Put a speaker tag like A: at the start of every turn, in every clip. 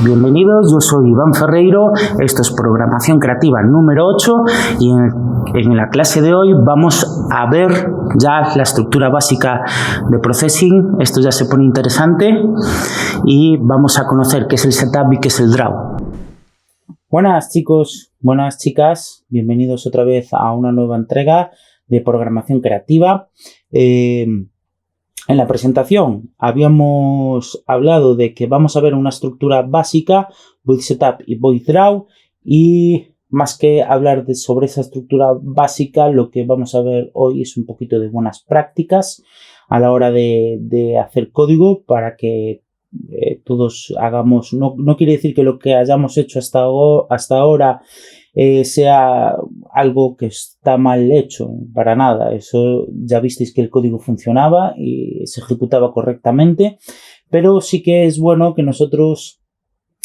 A: Bienvenidos, yo soy Iván Ferreiro, esto es Programación Creativa número 8 y en la clase de hoy vamos a ver ya la estructura básica de Processing. Esto ya se pone interesante y vamos a conocer qué es el Setup y qué es el Draw. Buenas chicos, buenas chicas, bienvenidos otra vez a una nueva entrega de Programación Creativa. En la presentación habíamos hablado de que vamos a ver una estructura básica, Void Setup y Void Draw, y más que hablar sobre esa estructura básica, lo que vamos a ver hoy es un poquito de buenas prácticas a la hora de hacer código para que todos hagamos, no quiere decir que lo que hayamos hecho hasta ahora sea algo que está mal hecho, para nada. Eso ya visteis que el código funcionaba y se ejecutaba correctamente, pero sí que es bueno que nosotros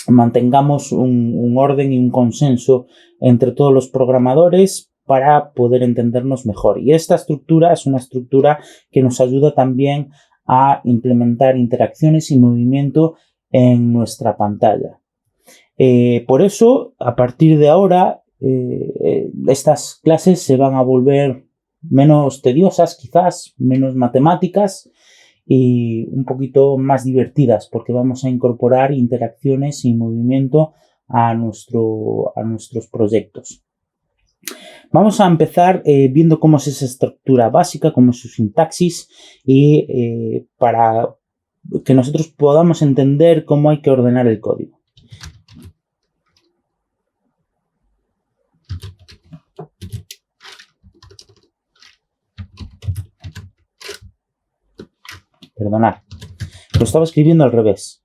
A: mantengamos un orden y un consenso entre todos los programadores para poder entendernos mejor. Y esta estructura es una estructura que nos ayuda también a implementar interacciones y movimiento en nuestra pantalla. Por eso, a partir de ahora, estas clases se van a volver menos tediosas, quizás, menos matemáticas y un poquito más divertidas, porque vamos a incorporar interacciones y movimiento a nuestros proyectos. Vamos a empezar viendo cómo es esa estructura básica, cómo es su sintaxis y para que nosotros podamos entender cómo hay que ordenar el código. Perdonad, lo estaba escribiendo al revés.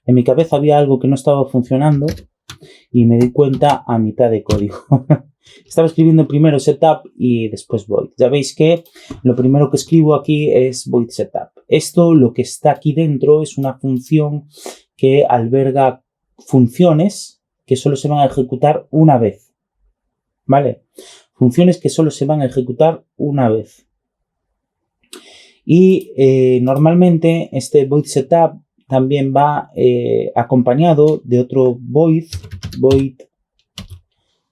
A: En mi cabeza había algo que no estaba funcionando y me di cuenta a mitad de código. Estaba escribiendo primero setup y después void. Ya veis que lo primero que escribo aquí es void setup. Esto, lo que está aquí dentro, es una función que alberga funciones que solo se van a ejecutar una vez. ¿Vale? Funciones que solo se van a ejecutar una vez. Y normalmente este void setup también va acompañado de otro void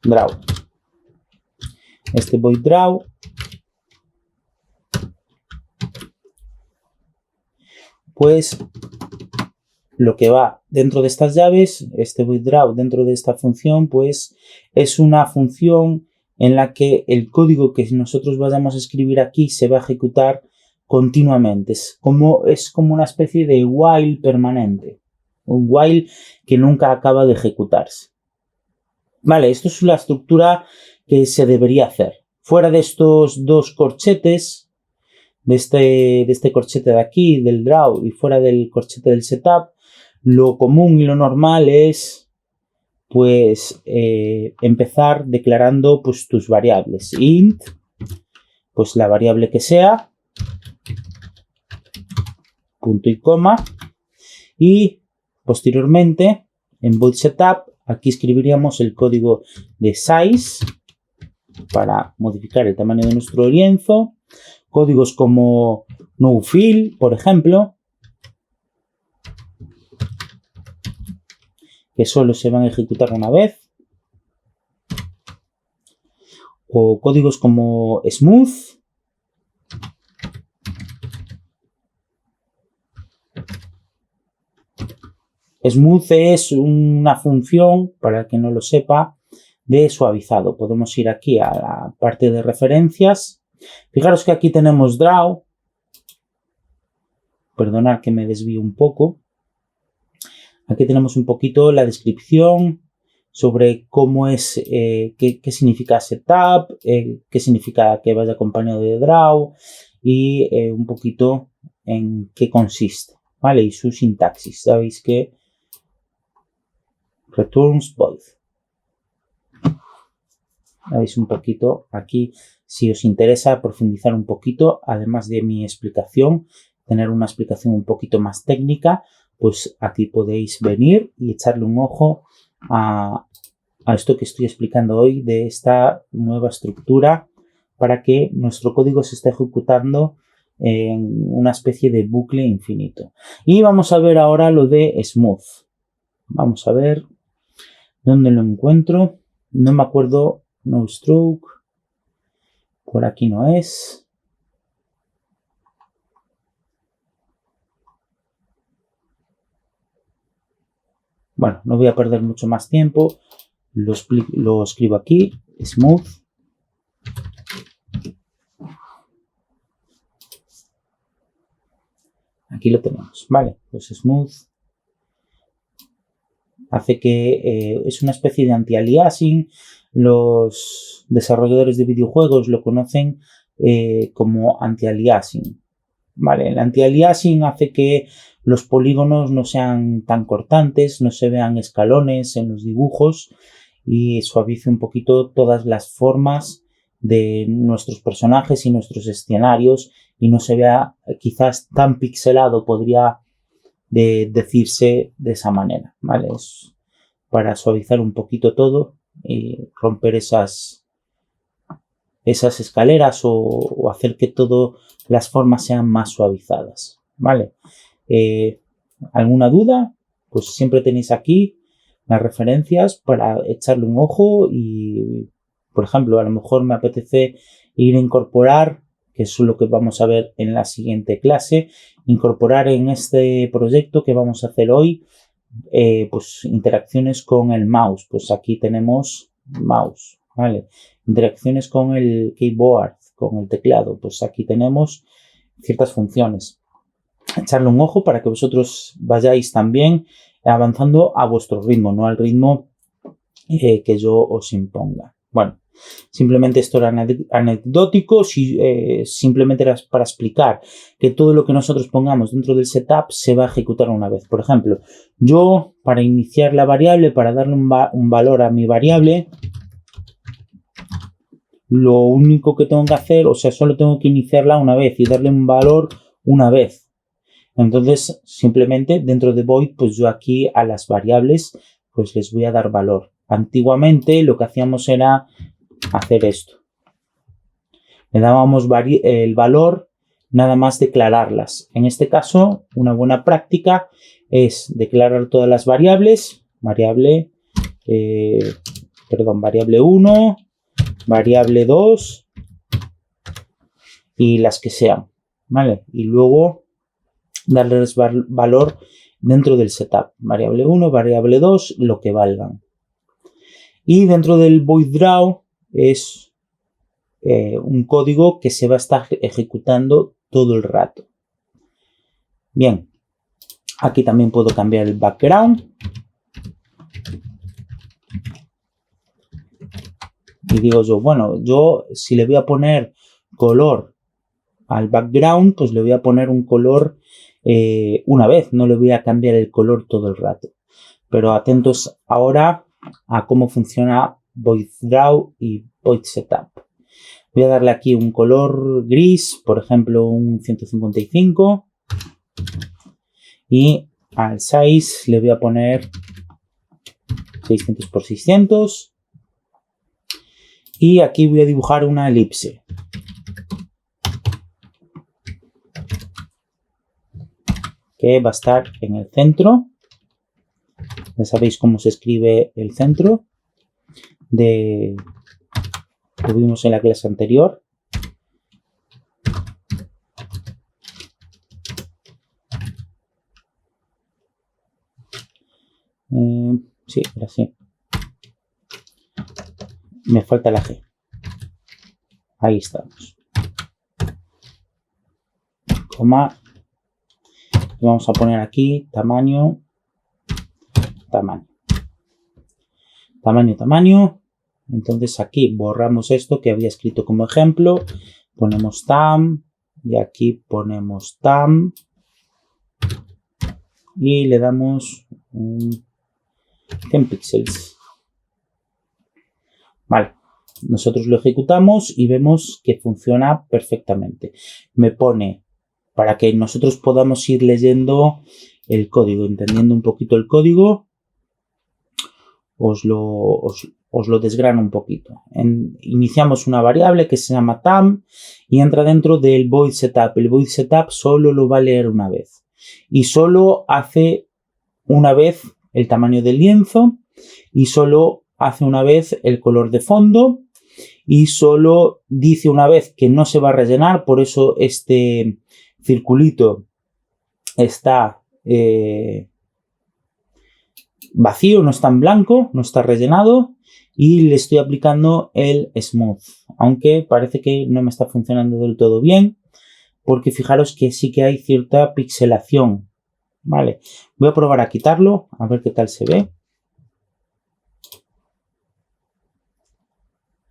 A: draw. Este void draw pues lo que va dentro de estas llaves, este void draw dentro de esta función, pues es una función en la que el código que nosotros vayamos a escribir aquí se va a ejecutar continuamente. Es como una especie de while permanente. Un while que nunca acaba de ejecutarse. Vale, esto es la estructura que se debería hacer. Fuera de estos dos corchetes, de este corchete de aquí, del draw, y fuera del corchete del setup, lo común y lo normal es pues empezar declarando pues tus variables. Int, pues la variable que sea, punto y coma, y posteriormente en void setup aquí escribiríamos el código de size para modificar el tamaño de nuestro lienzo, códigos como nofill, por ejemplo, que solo se van a ejecutar una vez, o códigos como smooth, smooth es una función, para el que no lo sepa, de suavizado. Podemos ir aquí a la parte de referencias. Fijaros que aquí tenemos draw. Perdonad que me desvío un poco. Aquí tenemos un poquito la descripción sobre cómo es, qué significa setup, qué significa que vaya acompañado de draw y un poquito en qué consiste, ¿vale? Y su sintaxis. Sabéis que returns void. Veis un poquito aquí, si os interesa profundizar un poquito, además de mi explicación, tener una explicación un poquito más técnica, pues aquí podéis venir y echarle un ojo a esto que estoy explicando hoy de esta nueva estructura para que nuestro código se esté ejecutando en una especie de bucle infinito. Y vamos a ver ahora lo de smooth. Vamos a ver dónde lo encuentro. No me acuerdo. No stroke. Por aquí no es. Bueno, no voy a perder mucho más tiempo. Lo escribo aquí. Smooth. Aquí lo tenemos, ¿vale? Pues smooth hace que es una especie de anti-aliasing. Los desarrolladores de videojuegos lo conocen como anti-aliasing, ¿vale? El anti-aliasing hace que los polígonos no sean tan cortantes, no se vean escalones en los dibujos y suavice un poquito todas las formas de nuestros personajes y nuestros escenarios y no se vea quizás tan pixelado, podría decirse de esa manera, ¿vale? Es para suavizar un poquito todo y romper esas escaleras o hacer que todas las formas sean más suavizadas, ¿vale? ¿Alguna duda? Pues siempre tenéis aquí las referencias para echarle un ojo y, por ejemplo, a lo mejor me apetece ir a incorporar, que es lo que vamos a ver en la siguiente clase, incorporar en este proyecto que vamos a hacer hoy, pues interacciones con el mouse. Pues aquí tenemos mouse, ¿vale? Interacciones con el keyboard, con el teclado. Pues aquí tenemos ciertas funciones. Echarle un ojo para que vosotros vayáis también avanzando a vuestro ritmo, no al ritmo que yo os imponga. Bueno, simplemente esto era anecdótico, simplemente era para explicar que todo lo que nosotros pongamos dentro del setup se va a ejecutar una vez. Por ejemplo, yo para iniciar la variable, para darle un valor a mi variable, lo único que tengo que hacer, o sea, solo tengo que iniciarla una vez y darle un valor una vez. Entonces, simplemente dentro de void, pues yo aquí a las variables, pues les voy a dar valor. Antiguamente lo que hacíamos era hacer esto. Le dábamos el valor nada más declararlas. En este caso, una buena práctica es declarar todas las variables. Variable 1, variable 2 y las que sean, ¿vale? Y luego darles valor dentro del setup. Variable 1, variable 2, lo que valgan. Y dentro del void draw es un código que se va a estar ejecutando todo el rato. Bien, aquí también puedo cambiar el background. Y digo yo, bueno, yo si le voy a poner color al background, pues le voy a poner un color una vez, no le voy a cambiar el color todo el rato. Pero atentos ahora a cómo funciona void draw y void setup. Voy a darle aquí un color gris, por ejemplo un 155, y al size le voy a poner 600 por 600 y aquí voy a dibujar una elipse. Que va a estar en el centro. Ya sabéis cómo se escribe el centro lo vimos en la clase anterior. Sí, era así. Me falta la G. Ahí estamos. Coma. Y vamos a poner aquí tamaño. Tamaño. Entonces aquí borramos esto que había escrito como ejemplo. Ponemos tam. Y aquí ponemos tam. Y le damos 100 píxeles. Vale. Nosotros lo ejecutamos y vemos que funciona perfectamente. Me pone, para que nosotros podamos ir leyendo el código, entendiendo un poquito el código, os os lo desgrano un poquito. Iniciamos una variable que se llama tam y entra dentro del void setup. El void setup solo lo va a leer una vez y solo hace una vez el tamaño del lienzo y solo hace una vez el color de fondo y solo dice una vez que no se va a rellenar, por eso este circulito está vacío, no está en blanco, no está rellenado y le estoy aplicando el smooth, aunque parece que no me está funcionando del todo bien porque fijaros que sí que hay cierta pixelación. Vale, voy a probar a quitarlo, a ver qué tal se ve.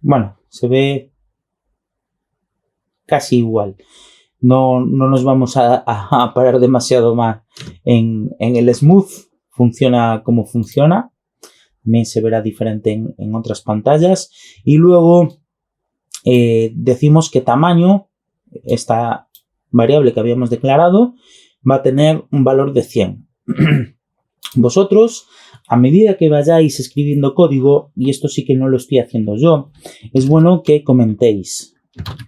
A: Bueno, se ve casi igual. No nos vamos a parar demasiado más en el smooth. Funciona como funciona. También se verá diferente en otras pantallas. Y luego decimos que tamaño, esta variable que habíamos declarado, va a tener un valor de 100. Vosotros, a medida que vayáis escribiendo código, y esto sí que no lo estoy haciendo yo, es bueno que comentéis.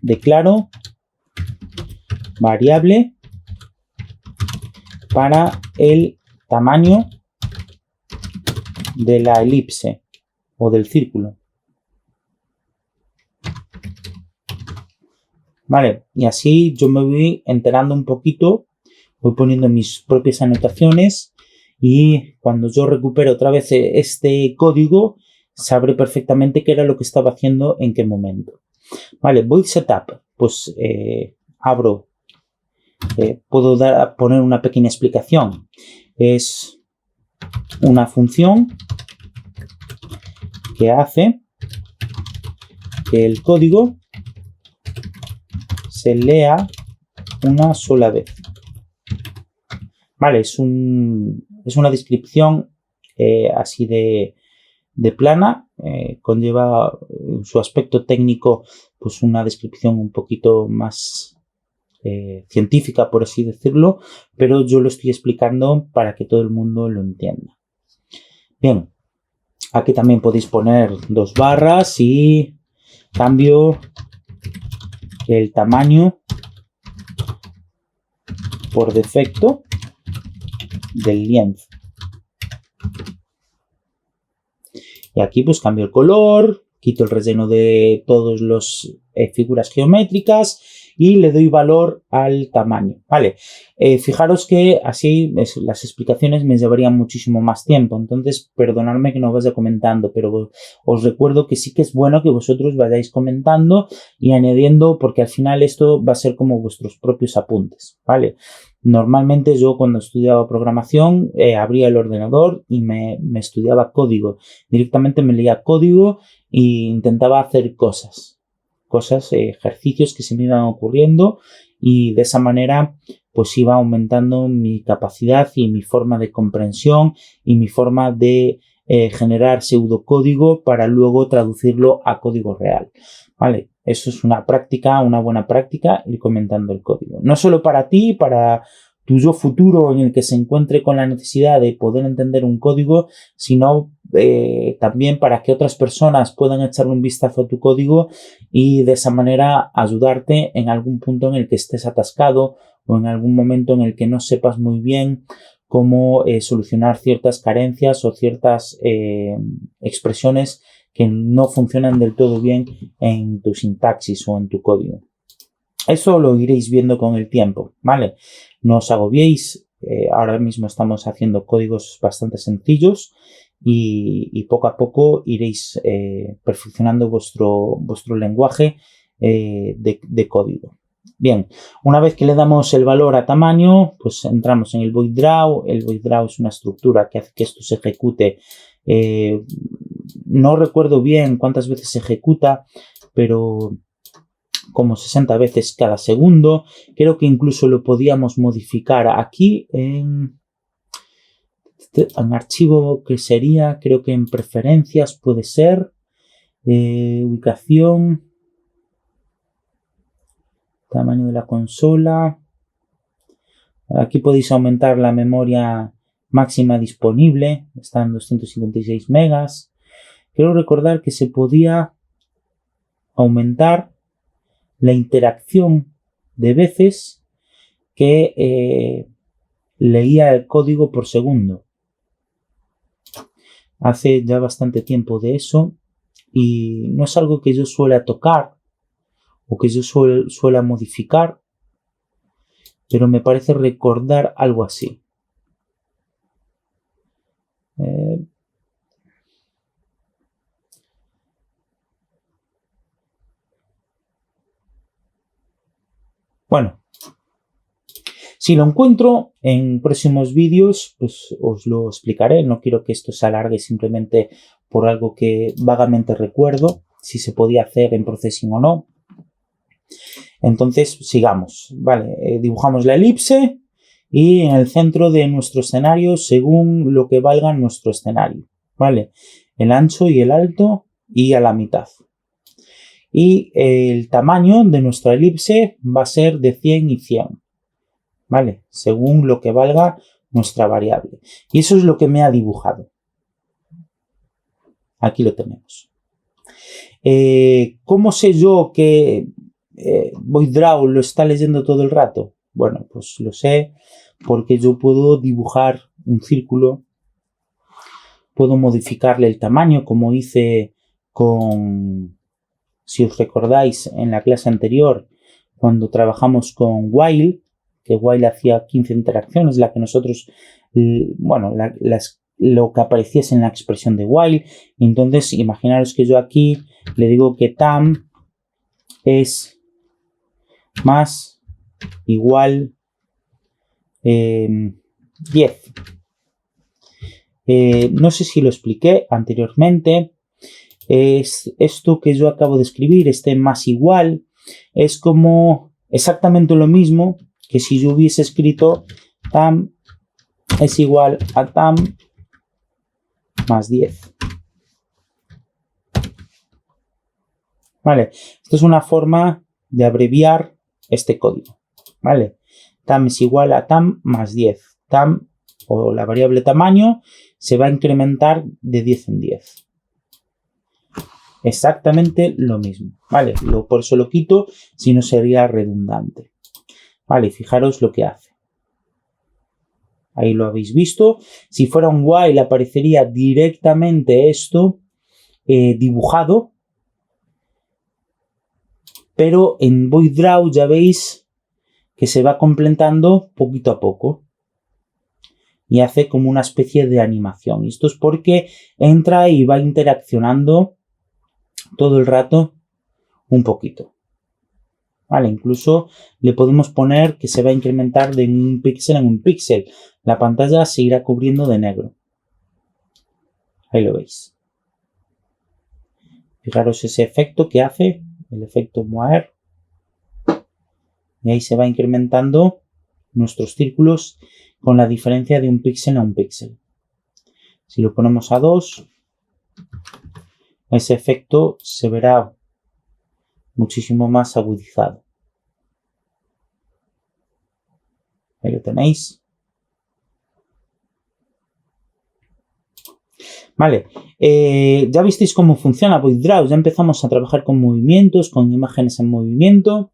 A: Declaro variable para el tamaño de la elipse o del círculo. Vale, y así yo me voy enterando un poquito, voy poniendo mis propias anotaciones y cuando yo recupere otra vez este código, sabré perfectamente qué era lo que estaba haciendo en qué momento. Vale, void setup, pues abro, puedo poner una pequeña explicación. Es una función que hace que el código se lea una sola vez. Vale, es una descripción así de plana, conlleva su aspecto técnico, pues una descripción un poquito más científica, por así decirlo, pero yo lo estoy explicando para que todo el mundo lo entienda. Bien, aquí también podéis poner 2 barras y cambio el tamaño por defecto del lienzo. Y aquí pues cambio el color, quito el relleno de todas las figuras geométricas y le doy valor al tamaño. Vale, fijaros que así las explicaciones me llevarían muchísimo más tiempo, entonces perdonadme que no vaya comentando, pero os recuerdo que sí que es bueno que vosotros vayáis comentando y añadiendo, porque al final esto va a ser como vuestros propios apuntes, ¿vale? Normalmente yo cuando estudiaba programación abría el ordenador y me estudiaba código. Directamente me leía código e intentaba hacer cosas, ejercicios que se me iban ocurriendo y de esa manera pues iba aumentando mi capacidad y mi forma de comprensión y mi forma de generar pseudocódigo para luego traducirlo a código real. Vale, eso es una práctica, una buena práctica, ir comentando el código. No solo para ti, para tu yo futuro en el que se encuentre con la necesidad de poder entender un código, sino también para que otras personas puedan echarle un vistazo a tu código y de esa manera ayudarte en algún punto en el que estés atascado o en algún momento en el que no sepas muy bien cómo solucionar ciertas carencias o ciertas expresiones que no funcionan del todo bien en tu sintaxis o en tu código. Eso lo iréis viendo con el tiempo, ¿vale? No os agobiéis, ahora mismo estamos haciendo códigos bastante sencillos y poco a poco iréis perfeccionando vuestro lenguaje de código. Bien, una vez que le damos el valor a tamaño, pues entramos en el void draw. El void draw es una estructura que hace que esto se ejecute. No recuerdo bien cuántas veces se ejecuta, pero como 60 veces cada segundo. Creo que incluso lo podíamos modificar aquí en archivo que sería, creo que en preferencias puede ser, ubicación, tamaño de la consola. Aquí podéis aumentar la memoria máxima disponible, está en 256 megas. Quiero recordar que se podía aumentar la interacción de veces que leía el código por segundo. Hace ya bastante tiempo de eso y no es algo que yo suela tocar o que yo suela modificar, pero me parece recordar algo así. Bueno, si lo encuentro en próximos vídeos, pues os lo explicaré. No quiero que esto se alargue simplemente por algo que vagamente recuerdo, si se podía hacer en Processing o no. Entonces, sigamos. Vale, dibujamos la elipse y en el centro de nuestro escenario, según lo que valga nuestro escenario. Vale, el ancho y el alto y a la mitad. Y el tamaño de nuestra elipse va a ser de 100 y 100. ¿Vale? Según lo que valga nuestra variable. Y eso es lo que me ha dibujado. Aquí lo tenemos. ¿Cómo sé yo que VoidDraw lo está leyendo todo el rato? Bueno, pues lo sé porque yo puedo dibujar un círculo. Puedo modificarle el tamaño como hice con... Si os recordáis en la clase anterior, cuando trabajamos con while, que while hacía 15 interacciones, la que nosotros, bueno, lo que apareciese en la expresión de while. Entonces, imaginaros que yo aquí le digo que tam es más igual 10. No sé si lo expliqué anteriormente. Es esto que yo acabo de escribir, este más igual, es como exactamente lo mismo que si yo hubiese escrito tam es igual a tam más 10. Vale, esto es una forma de abreviar este código. Vale, tam es igual a tam más 10. Tam, o la variable tamaño, se va a incrementar de 10 en 10. Exactamente lo mismo, ¿vale? Por eso lo quito, si no sería redundante. Vale, fijaros lo que hace. Ahí lo habéis visto. Si fuera un while aparecería directamente esto dibujado. Pero en VoidDraw ya veis que se va completando poquito a poco. Y hace como una especie de animación. Y esto es porque entra y va interaccionando todo el rato un poquito. Vale, incluso le podemos poner que se va a incrementar de un píxel en un píxel. La pantalla se irá cubriendo de negro. Ahí lo veis. Fijaros ese efecto que hace, el efecto moire. Y ahí se va incrementando nuestros círculos con la diferencia de un píxel a un píxel. Si lo ponemos a 2, ese efecto se verá muchísimo más agudizado. Ahí lo tenéis. Vale, ya visteis cómo funciona VoidDraw. Ya empezamos a trabajar con movimientos, con imágenes en movimiento.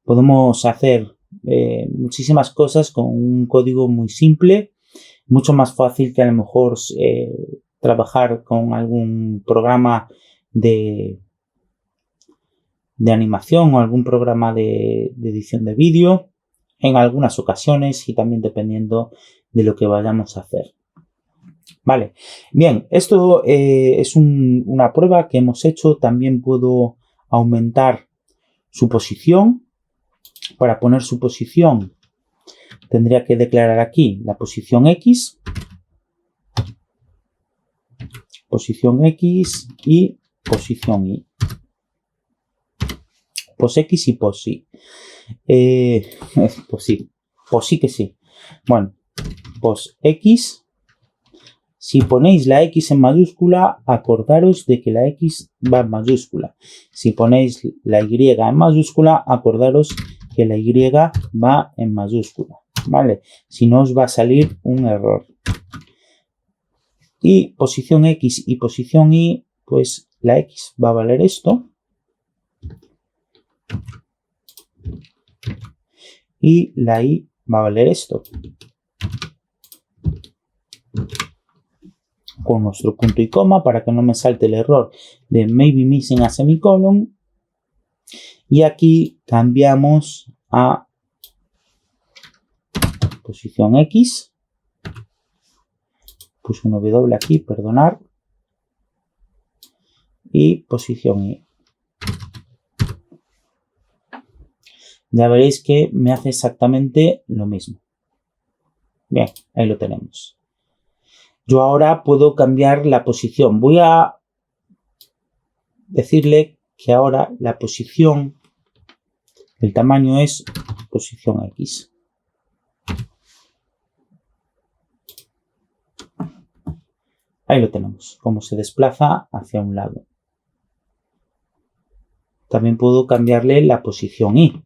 A: Podemos hacer muchísimas cosas con un código muy simple. Mucho más fácil que a lo mejor trabajar con algún programa de animación o algún programa de edición de vídeo en algunas ocasiones y también dependiendo de lo que vayamos a hacer. Vale, bien, esto es una prueba que hemos hecho. También puedo aumentar su posición. Para poner su posición tendría que declarar aquí la posición X y posición Y. Pos X y pos Y. Pos sí que sí. Bueno, pos X. Si ponéis la X en mayúscula, acordaros de que la X va en mayúscula. Si ponéis la Y en mayúscula, acordaros que la Y va en mayúscula. ¿Vale? Si no, os va a salir un error. Y posición X y posición Y pues la X va a valer esto. Y la Y va a valer esto. Con nuestro punto y coma para que no me salte el error de maybe missing a semicolon. Y aquí cambiamos a posición X. Puse un W aquí, perdonar. Y posición Y. Ya veréis que me hace exactamente lo mismo. Bien, ahí lo tenemos. Yo ahora puedo cambiar la posición. Voy a decirle que ahora la posición, el tamaño es posición X. Ahí lo tenemos, cómo se desplaza hacia un lado. También puedo cambiarle la posición Y.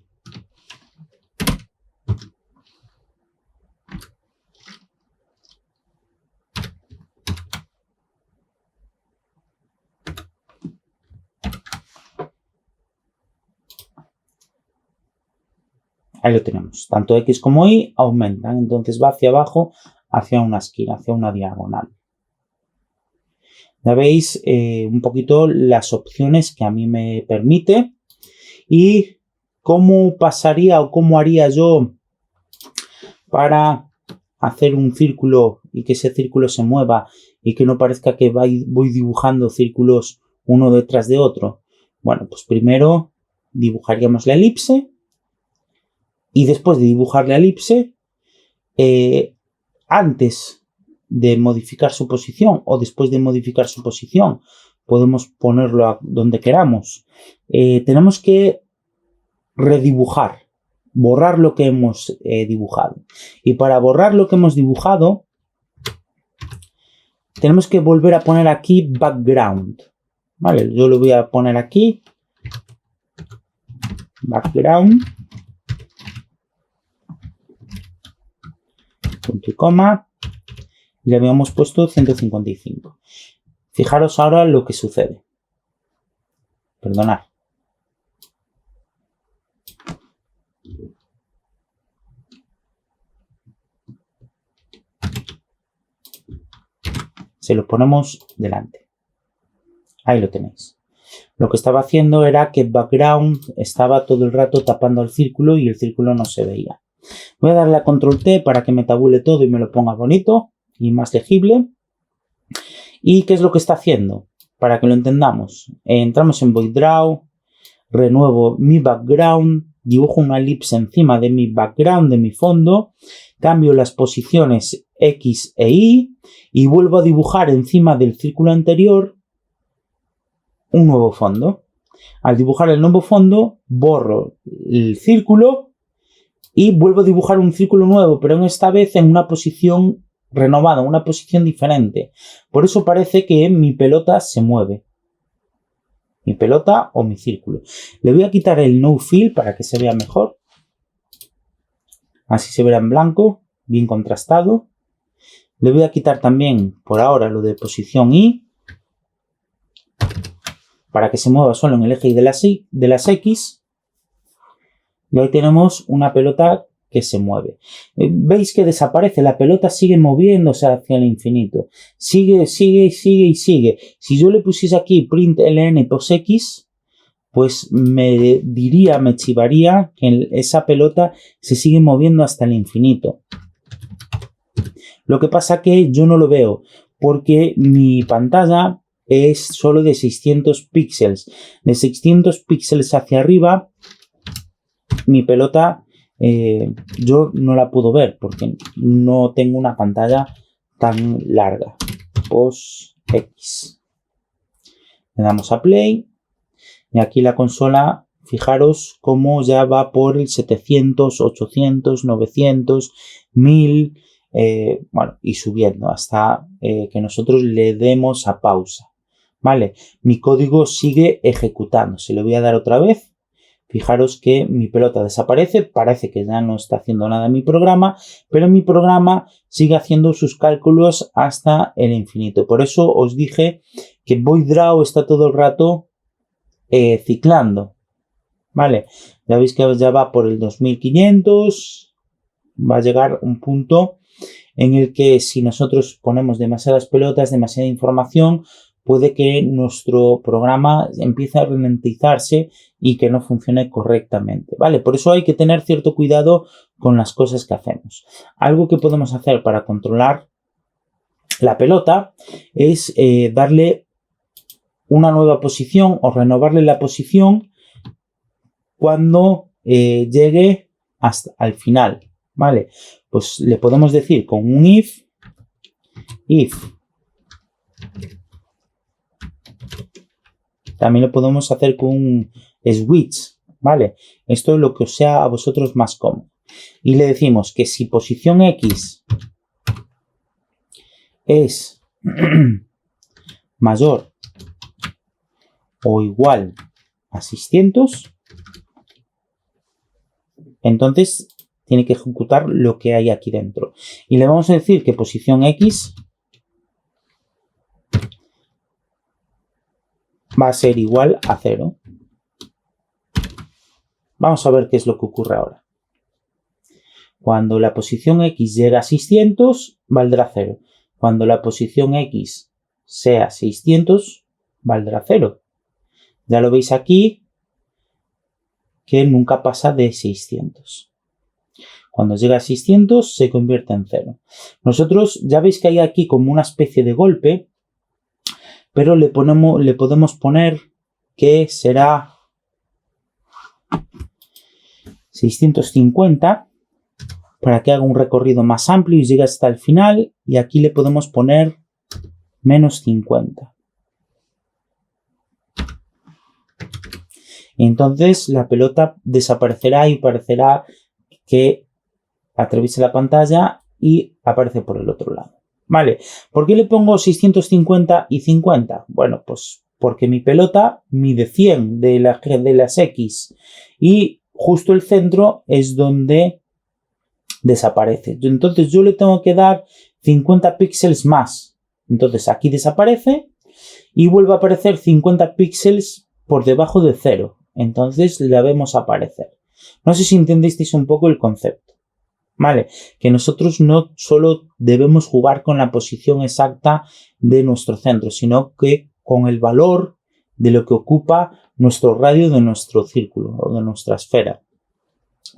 A: Ahí lo tenemos. Tanto X como Y aumentan. Entonces va hacia abajo, hacia una esquina, hacia una diagonal. Ya veis un poquito las opciones que a mí me permite. Y cómo pasaría o cómo haría yo para hacer un círculo y que ese círculo se mueva y que no parezca que voy dibujando círculos uno detrás de otro. Bueno, pues primero dibujaríamos la elipse. Y después de dibujar la elipse, antes de modificar su posición o después de modificar su posición, podemos ponerlo a donde queramos. Tenemos que redibujar, borrar lo que hemos dibujado. Y para borrar lo que hemos dibujado, tenemos que volver a poner aquí background. Vale, yo lo voy a poner aquí. Background. Punto y coma, y le habíamos puesto 155. Fijaros ahora lo que sucede. Perdonad. Se lo ponemos delante. Ahí lo tenéis. Lo que estaba haciendo era que background estaba todo el rato tapando el círculo y el círculo no se veía. Voy a darle a control T para que me tabule todo y me lo ponga bonito y más legible. ¿Y qué es lo que está haciendo? Para que lo entendamos. Entramos en Void Draw, renuevo mi background, dibujo una elipse encima de mi background, de mi fondo, cambio las posiciones X e Y y vuelvo a dibujar encima del círculo anterior un nuevo fondo. Al dibujar el nuevo fondo, borro el círculo y vuelvo a dibujar un círculo nuevo, pero esta vez en una posición renovada, una posición diferente. Por eso parece que mi pelota se mueve. Mi pelota o mi círculo. Le voy a quitar el No Fill para que se vea mejor. Así se verá en blanco, bien contrastado. Le voy a quitar también por ahora lo de posición Y. Para que se mueva solo en el eje de las X. Y ahí tenemos una pelota que se mueve. Veis que desaparece, la pelota sigue moviéndose hacia el infinito. Sigue, sigue, sigue y sigue. Si yo le pusiese aquí print ln pos x, pues me chivaría que esa pelota se sigue moviendo hasta el infinito. Lo que pasa que yo no lo veo, porque mi pantalla es solo de 600 píxeles. De 600 píxeles hacia arriba, mi pelota yo no la puedo ver porque no tengo una pantalla tan larga. Pos X. Le damos a play y aquí la consola, fijaros cómo ya va por el 700, 800, 900, 1000, bueno, y subiendo hasta que nosotros le demos a pausa. Vale, mi código sigue ejecutando. Se lo voy a dar otra vez. Fijaros que mi pelota desaparece, parece que ya no está haciendo nada mi programa, pero mi programa sigue haciendo sus cálculos hasta el infinito. Por eso os dije que VoidDraw está todo el rato ciclando, ¿vale? Ya veis que ya va por el 2500, va a llegar un punto en el que si nosotros ponemos demasiadas pelotas, demasiada información, puede que nuestro programa empiece a ralentizarse y que no funcione correctamente, ¿vale? Por eso hay que tener cierto cuidado con las cosas que hacemos. Algo que podemos hacer para controlar la pelota es darle una nueva posición o renovarle la posición cuando llegue hasta al final, ¿vale? Pues le podemos decir con un if, también lo podemos hacer con un switch, ¿vale? Esto es lo que os sea a vosotros más cómodo. Y le decimos que si posición X es mayor o igual a 600, entonces tiene que ejecutar lo que hay aquí dentro. Y le vamos a decir que posición X va a ser igual a 0. Vamos a ver qué es lo que ocurre ahora. Cuando la posición X llega a 600, valdrá 0. Cuando la posición X sea 600, valdrá 0. Ya lo veis aquí que nunca pasa de 600. Cuando llega a 600 se convierte en 0. Nosotros ya veis que hay aquí como una especie de golpe, pero le podemos poner que será 650 para que haga un recorrido más amplio y llegue hasta el final, y aquí le podemos poner menos 50. Entonces la pelota desaparecerá y parecerá que atraviesa la pantalla y aparece por el otro lado. Vale, ¿por qué le pongo 650 y 50? Bueno, pues porque mi pelota mide 100 de las X y justo el centro es donde desaparece. Entonces yo le tengo que dar 50 píxeles más. Entonces aquí desaparece y vuelve a aparecer 50 píxeles por debajo de 0. Entonces la vemos aparecer. No sé si entendisteis un poco el concepto. Vale, que nosotros no solo debemos jugar con la posición exacta de nuestro centro, sino que con el valor de lo que ocupa nuestro radio de nuestro círculo o de nuestra esfera.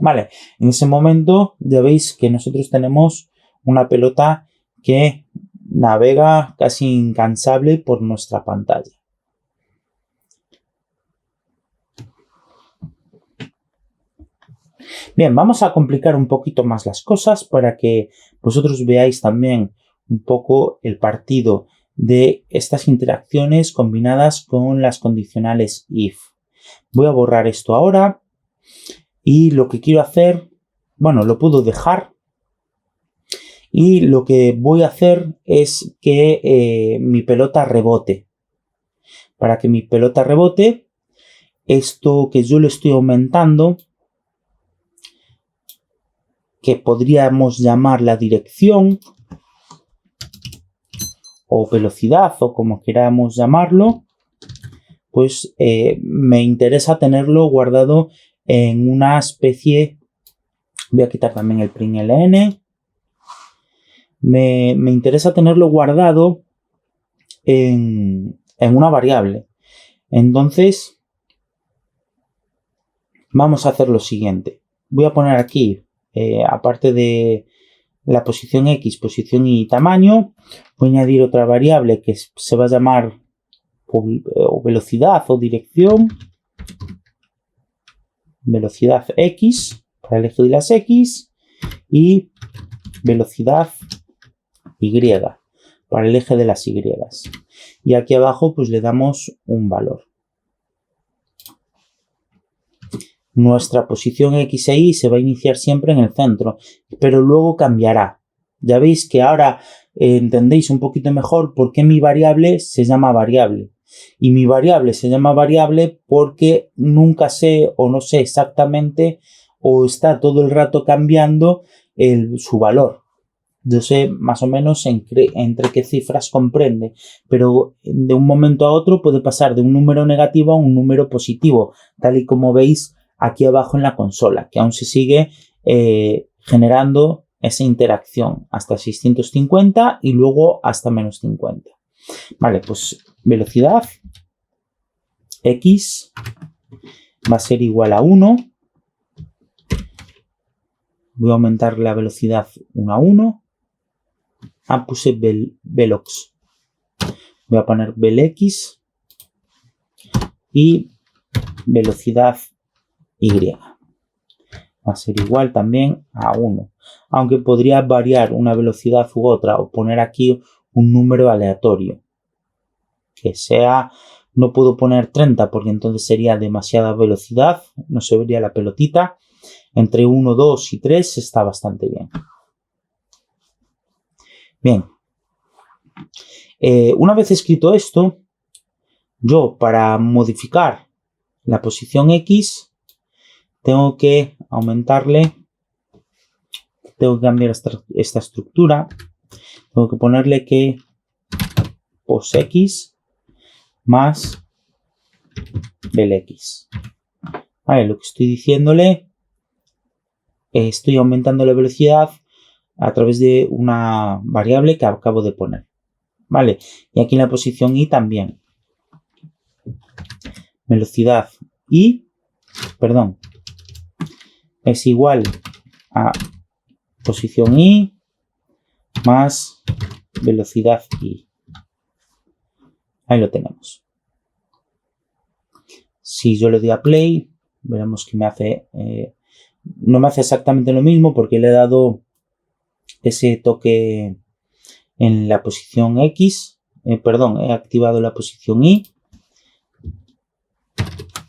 A: Vale, en ese momento ya veis que nosotros tenemos una pelota que navega casi incansable por nuestra pantalla. Bien, vamos a complicar un poquito más las cosas para que vosotros veáis también un poco el partido de estas interacciones combinadas con las condicionales if. Voy a borrar esto ahora y lo que quiero hacer, bueno, lo puedo dejar y lo que voy a hacer es que mi pelota rebote. Para que mi pelota rebote, esto que yo le estoy aumentando, que podríamos llamar la dirección o velocidad o como queramos llamarlo, pues me interesa tenerlo guardado en una especie, voy a quitar también el println, me interesa tenerlo guardado en una variable. Entonces vamos a hacer lo siguiente, voy a poner aquí aparte de la posición X, posición y tamaño, voy a añadir otra variable que se va a llamar o velocidad o dirección, velocidad X para el eje de las X y velocidad Y para el eje de las Y. Y aquí abajo pues le damos un valor. Nuestra posición X e Y se va a iniciar siempre en el centro, pero luego cambiará. Ya veis que ahora entendéis un poquito mejor por qué mi variable se llama variable. Y mi variable se llama variable porque nunca sé o no sé exactamente o está todo el rato cambiando su valor. Yo sé más o menos entre qué cifras comprende, pero de un momento a otro puede pasar de un número negativo a un número positivo, tal y como veis aquí abajo en la consola, que aún se sigue generando esa interacción hasta 650 y luego hasta menos 50. Vale, pues velocidad x va a ser igual a 1. Voy a aumentar la velocidad 1 a 1. Puse velox. Voy a poner velx y velocidad y. Va a ser igual también a 1. Aunque podría variar una velocidad u otra o poner aquí un número aleatorio. Que sea, no puedo poner 30 porque entonces sería demasiada velocidad, no se vería la pelotita. Entre 1, 2 y 3 está bastante bien. Bien. Una vez escrito esto, yo para modificar la posición X tengo que aumentarle, tengo que cambiar esta estructura, tengo que ponerle que posx más velx. Vale, lo que estoy diciéndole, estoy aumentando la velocidad a través de una variable que acabo de poner. Vale, y aquí en la posición y también. Velocidad y, perdón, es igual a posición y más velocidad y. Ahí lo tenemos. Si yo le doy a play, veremos que me hace, no me hace exactamente lo mismo porque le he dado ese toque en la posición X, he activado la posición Y.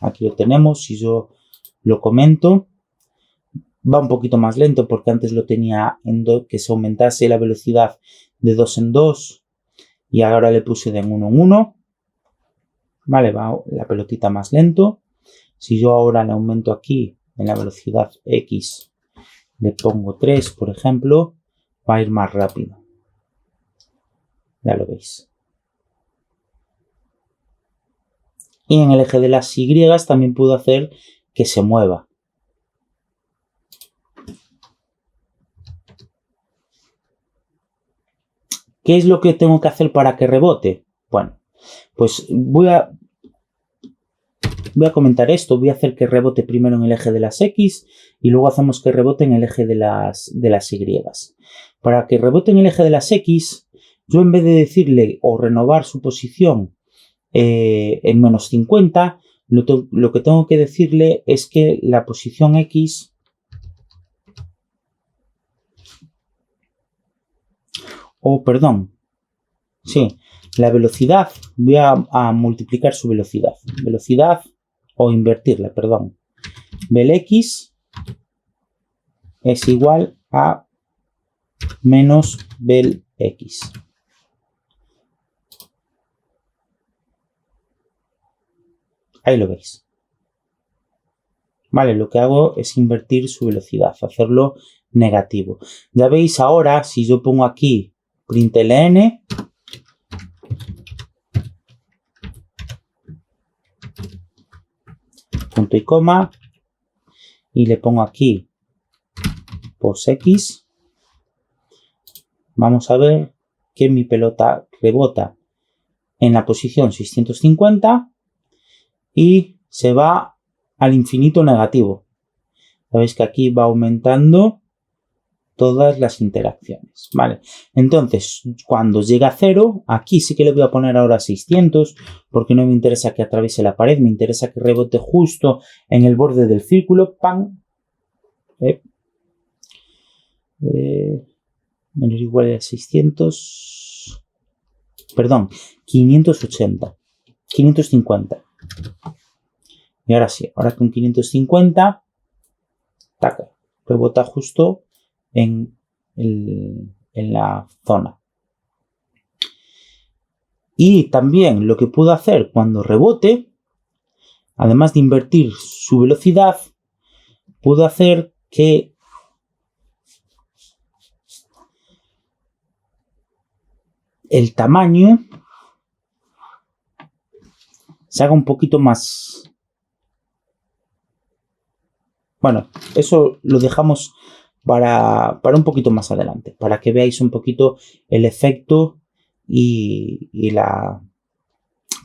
A: Aquí lo tenemos, si yo lo comento, va un poquito más lento porque antes lo tenía en que se aumentase la velocidad de 2 en 2 y ahora le puse de 1 en 1. Vale, va la pelotita más lento. Si yo ahora le aumento aquí en la velocidad X, le pongo 3, por ejemplo, va a ir más rápido. Ya lo veis. Y en el eje de las Y también puedo hacer que se mueva. ¿Qué es lo que tengo que hacer para que rebote? Bueno, pues voy a comentar esto. Voy a hacer que rebote primero en el eje de las X y luego hacemos que rebote en el eje de las Y. Para que rebote en el eje de las X, yo en vez de decirle o renovar su posición en menos 50, lo que tengo que decirle es que la posición X la velocidad, voy a multiplicar su velocidad o invertirla, perdón. Velx es igual a menos velx. Ahí lo veis. Vale, lo que hago es invertir su velocidad, hacerlo negativo. Ya veis ahora, si yo pongo aquí println, punto y coma, y le pongo aquí posx, vamos a ver que mi pelota rebota en la posición 650 y se va al infinito negativo. Sabéis que aquí va aumentando todas las interacciones, ¿vale? Entonces, cuando llega a 0, aquí sí que le voy a poner ahora 600, porque no me interesa que atraviese la pared, me interesa que rebote justo en el borde del círculo, ¡pam! Menor o igual a 600, perdón, 580, 550. Y ahora sí, ahora con 550, taca, rebota justo en la zona. Y también lo que puedo hacer cuando rebote, además de invertir su velocidad, puedo hacer que el tamaño se haga un poquito más. Bueno, eso lo dejamos para un poquito más adelante, para que veáis un poquito el efecto y la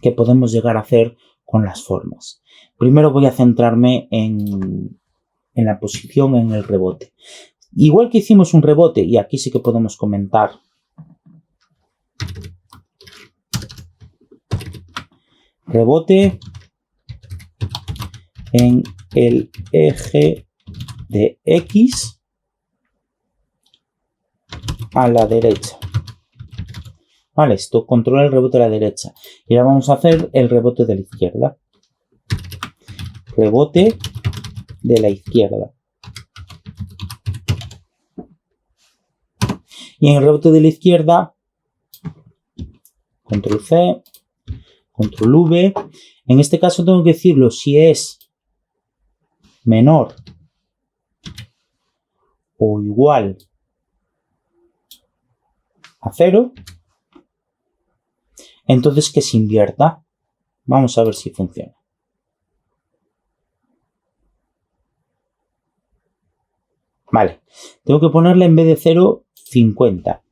A: que podemos llegar a hacer con las formas. Primero voy a centrarme en la posición, en el rebote. Igual que hicimos un rebote, y aquí sí que podemos comentar rebote en el eje de X a la derecha. Vale, esto controla el rebote a la derecha. Y ahora vamos a hacer el rebote de la izquierda. Rebote de la izquierda. Y en el rebote de la izquierda, control C, control V. En este caso tengo que decirlo si es menor o igual a 0. Entonces que se invierta. Vamos a ver si funciona. Vale, tengo que ponerle en vez de 0, 50.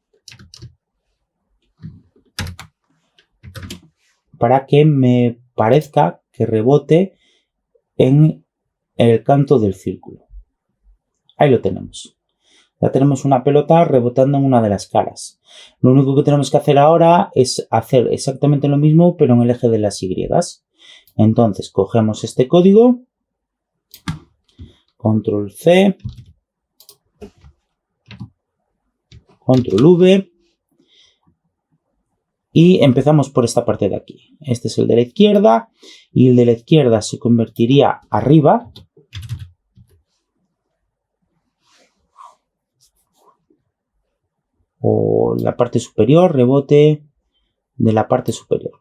A: Para que me parezca que rebote en el canto del círculo. Ahí lo tenemos. Ya tenemos una pelota rebotando en una de las caras. Lo único que tenemos que hacer ahora es hacer exactamente lo mismo, pero en el eje de las Y. Entonces, cogemos este código, control C, control V, y empezamos por esta parte de aquí. Este es el de la izquierda, y el de la izquierda se convertiría arriba. O la parte superior, rebote de la parte superior.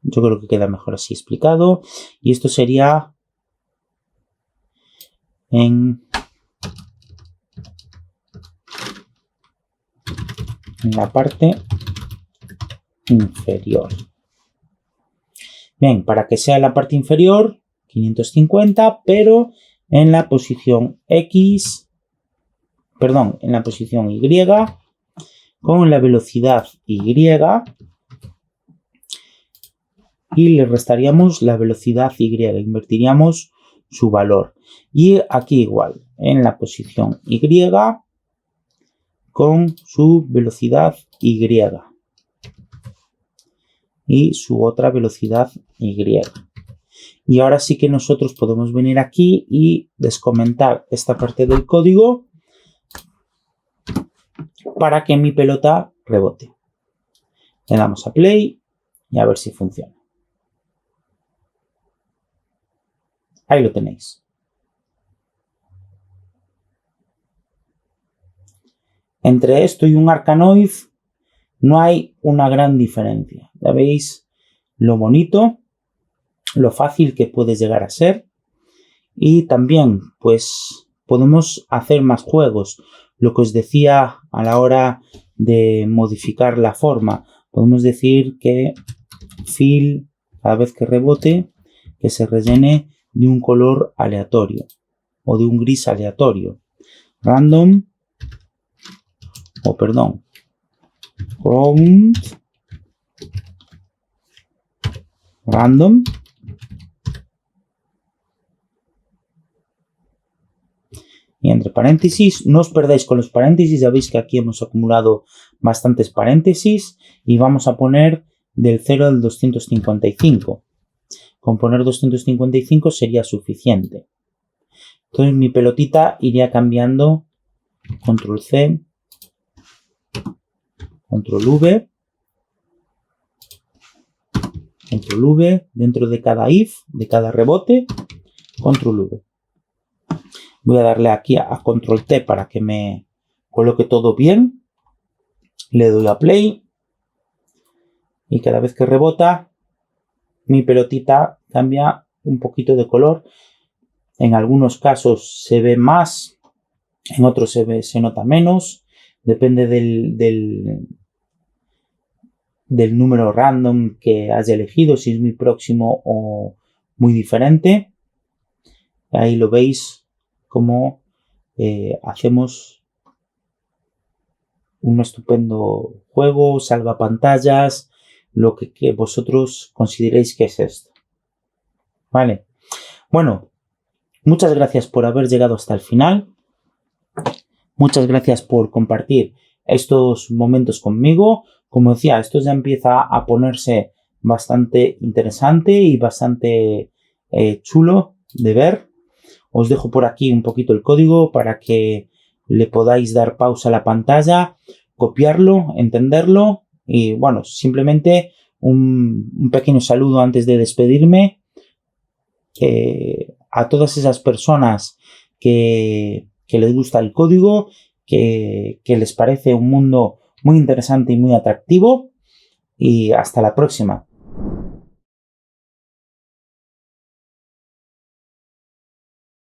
A: Yo creo que queda mejor así explicado. Y esto sería en la parte inferior. Bien, para que sea la parte inferior, 550, pero en la posición X, perdón, en la posición Y, con la velocidad Y, y le restaríamos la velocidad Y, invertiríamos su valor. Y aquí igual, en la posición Y, con su velocidad Y y su otra velocidad Y. Y ahora sí que nosotros podemos venir aquí y descomentar esta parte del código para que mi pelota rebote. Le damos a play y a ver si funciona. Ahí lo tenéis. Entre esto y un Arkanoid no hay una gran diferencia. Ya veis lo bonito, lo fácil que puede llegar a ser. Y también, pues, podemos hacer más juegos. Lo que os decía a la hora de modificar la forma. Podemos decir que fill, cada vez que rebote, que se rellene de un color aleatorio o de un gris aleatorio. Random, o perdón, round, random, y entre paréntesis, no os perdáis con los paréntesis, ya veis que aquí hemos acumulado bastantes paréntesis y vamos a poner del 0 al 255. Con poner 255 sería suficiente. Entonces mi pelotita iría cambiando, control C, control V, control V, dentro de cada if, de cada rebote, control V. Voy a darle aquí a control T para que me coloque todo bien. Le doy a play. Y cada vez que rebota, mi pelotita cambia un poquito de color. En algunos casos se ve más, en otros se nota menos. Depende del número random que haya elegido, si es muy próximo o muy diferente. Ahí lo veis como hacemos un estupendo juego, salvapantallas, lo que vosotros consideréis que es esto. Vale. Bueno, muchas gracias por haber llegado hasta el final. Muchas gracias por compartir estos momentos conmigo. Como decía, esto ya empieza a ponerse bastante interesante y bastante chulo de ver. Os dejo por aquí un poquito el código para que le podáis dar pausa a la pantalla, copiarlo, entenderlo y bueno, simplemente un pequeño saludo antes de despedirme a todas esas personas que les gusta el código, que les parece un mundo muy interesante y muy atractivo y hasta la próxima.